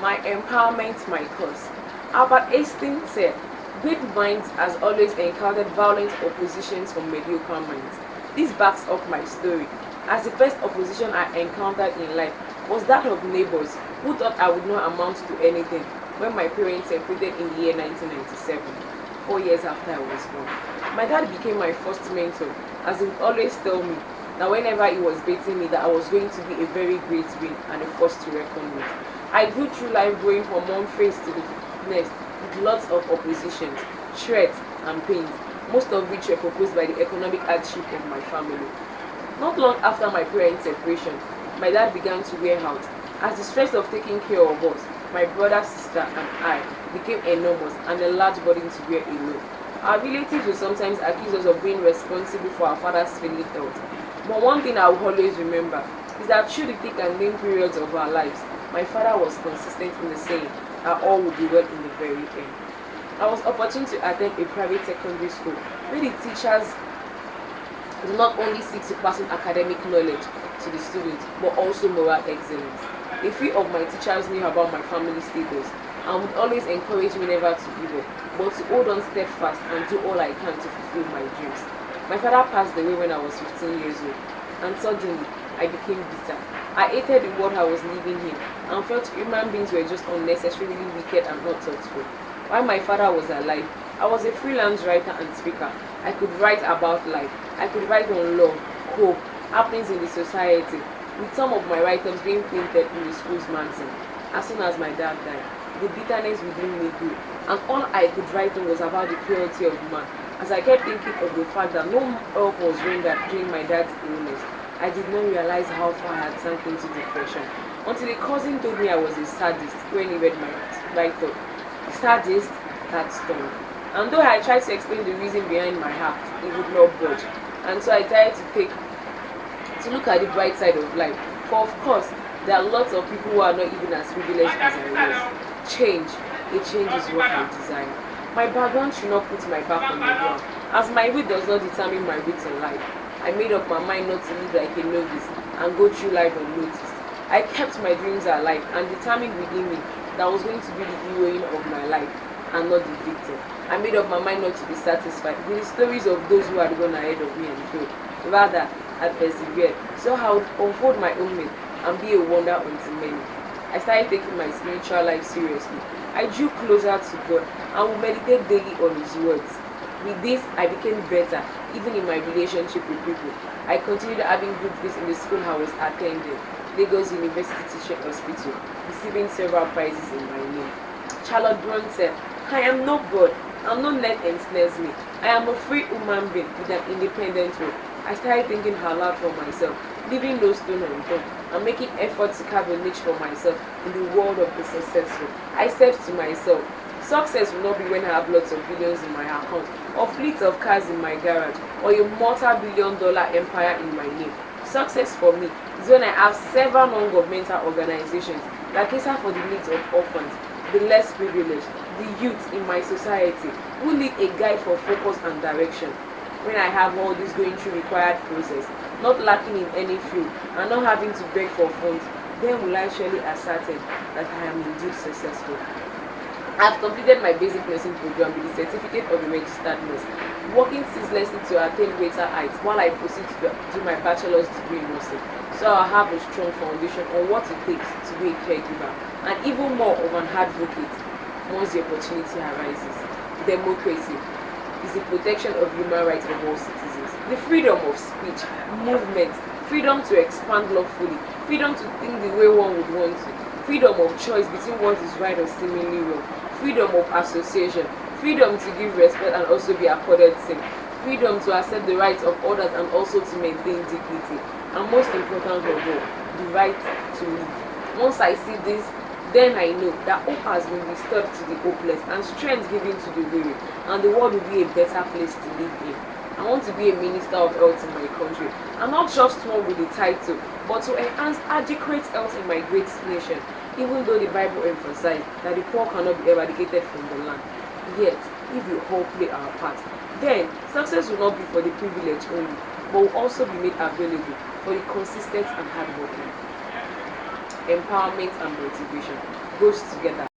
My empowerment, my cause. Albert Einstein said, great minds has always encountered violent oppositions from mediocre minds. This backs up my story, as the first opposition I encountered in life was that of neighbors who thought I would not amount to anything when my parents separated in the year 1997, 4 years after I was born. My dad became my first mentor, as he would always tell me that whenever he was baiting me that I was going to be a very great being and a force to reckon with. I grew through life going from one phase to the next with lots of oppositions, threats and pains, most of which were proposed by the economic hardship of my family. Not long after my parents' separation, my dad began to wear out, as the stress of taking care of us, my brother, sister, and I, became enormous and a large burden to bear alone. Our relatives would sometimes accuse us of being responsible for our father's failing health. But one thing I will always remember is that through the thick and thin periods of our lives, my father was consistent in the saying that all will be well in the very end. I was opportune to attend a private secondary school where the teachers do not only seek to pass on academic knowledge to the students, but also moral excellence. A few of my teachers knew about my family status and would always encourage me never to give up, but to hold on steadfast and do all I can to fulfill my dreams. My father passed away when I was 15 years old, and suddenly I became bitter. I hated the world I was living in and felt human beings were just unnecessarily wicked and not thoughtful. While my father was alive, I was a freelance writer and speaker. I could write about life. I could write on love, hope, happenings in the society, with some of my write-ups being printed in the school's magazine. As soon as my dad died, the bitterness within me grew, and all I could write on was about the cruelty of man. As I kept thinking of the fact that no help was rendered during my dad's illness, I did not realize how far I had sunk into depression, until a cousin told me I was a sadist when he read my write-up. Sadist? That stung. And though I tried to explain the reason behind my act, he would not budge. And so I tried to look at the bright side of life. For of course, there are lots of people who are not even as privileged as I was. Change. A change is what I desire. My background should not put my back on the ground, as my weight does not determine my weight in life. I made up my mind not to live like a novice and go through life unnoticed. I kept my dreams alive and determined within me that I was going to be the heroine of my life and not the victim. I made up my mind not to be satisfied with the stories of those who had gone ahead of me and failed. Rather, I persevered, so I would unfold my own myth and be a wonder unto many. I started taking my spiritual life seriously. I drew closer to God and would meditate daily on His words. With this, I became better, even in my relationship with people. I continued having good grades in the school I was attending, Lagos University Teaching Hospital, receiving several prizes in my name. Charlotte Brown said, I am not God. I'm not let ensnares me. I am a free human being with an independent will. I started thinking aloud for myself, leaving no stone unturned, and making efforts to carve a niche for myself in the world of the successful. I said to myself, success will not be when I have lots of billions in my account, or fleets of cars in my garage, or a multi-billion-dollar empire in my name. Success for me is when I have several non-governmental organizations that cater for the needs of orphans, the less privileged, the youth in my society who need a guide for focus and direction. When I have all this going through required process, not lacking in any field, and not having to beg for funds, then will I surely ascertain that I am indeed successful. I have completed my basic nursing program with the certificate of a registered nurse, working ceaselessly to attain greater heights while I proceed to do my bachelor's degree in nursing. So I have a strong foundation on what it takes to be a caregiver and even more of an advocate once the opportunity arises. Democracy is the protection of human rights of all citizens. The freedom of speech, movement, freedom to expand lawfully, freedom to think the way one would want to, freedom of choice between what is right or seemingly wrong, freedom of association, freedom to give respect and also be accorded same, freedom to accept the rights of others and also to maintain dignity, and most important of all, the right to live. Once I see this, then I know that hope has been restored to the hopeless and strength given to the weary, and the world will be a better place to live in. I want to be a minister of health in my country, and not just one with the title, but to enhance adequate health in my great nation, even though the Bible emphasized that the poor cannot be eradicated from the land. Yet, if we all play our part, then success will not be for the privileged only, but will also be made available for the consistent and hardworking. empowerment and motivation goes together.